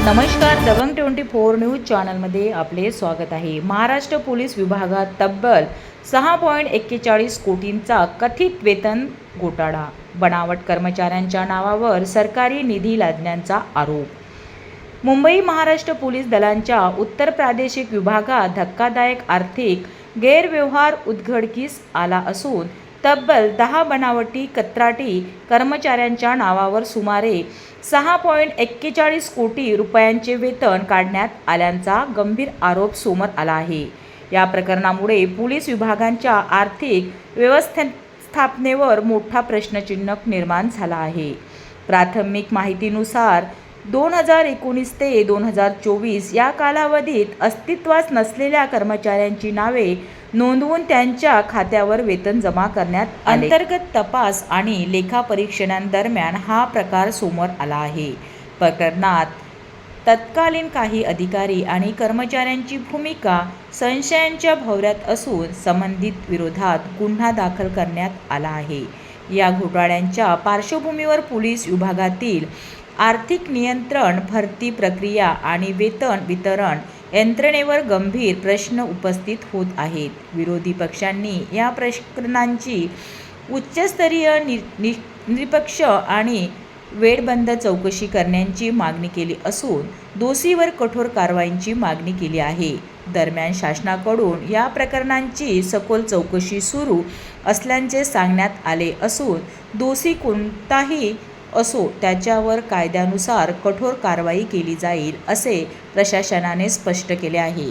नमस्कार, दबंग 24 न्यूज चॅनलमध्ये आपले स्वागत आहे। महाराष्ट्र पोलीस विभागात तब्बल 6.41 कोटींचा कथित वेतन घोटाळा, बनावट कर्मचाऱ्यांच्या नावावर सरकारी निधी लादण्याचा आरोप। मुंबई महाराष्ट्र पोलीस दलाच्या उत्तर प्रादेशिक विभागात धक्कादायक आर्थिक गैरव्यवहार उघडकीस आला असून तब्बल 10 बनावटी कंत्राटी कर्मचाऱ्यांच्या नावावर सुमारे 6.41 कोटी रुपयांचे वेतन काढण्यात आल्याचा गंभीर आरोप समोर आला आहे। या प्रकरणामुळे पोलीस विभागाच्या आर्थिक व्यवस्थापनेवर मोठा प्रश्नचिन्ह निर्माण झाला आहे। प्राथमिक माहितीनुसार 2019 ते 2024 या कालावधीत अस्तित्वात नसलेल्या कर्मचाऱ्यांची नावे नोंदवून त्यांच्या खात्यावर वेतन जमा करण्यात आले। अंतर्गत तपास आणि लेखापरीक्षणादरम्यान हा प्रकार समोर आला आहे। प्रकरणात तत्कालीन काही अधिकारी आणि कर्मचाऱ्यांची भूमिका संशयाच्या भोवऱ्यात असून संबंधित विरोधात गुन्हा दाखल करण्यात आला आहे। या घोटाळ्याच्या पार्श्वभूमीवर पोलीस विभागातील आर्थिक नियंत्रण, भरती प्रक्रिया आणि वेतन वितरण यंत्रणेवर गंभीर प्रश्न उपस्थित होत आहेत। विरोधी पक्षांनी या प्रकरणाची उच्चस्तरीय निष्पक्ष आणि वेळबंद चौकशी करण्याची मागणी केली असून दोषींवर कठोर कारवाईची मागणी केली आहे। दरम्यान शासनाकडून या प्रकरणाची सखोल चौकशी सुरू असल्याचे सांगण्यात आले असून दोषी कोणताही असो त्याच्यावर कायद्यानुसार कठोर कारवाई केली जाईल असे प्रशासनाने स्पष्ट केले आहे।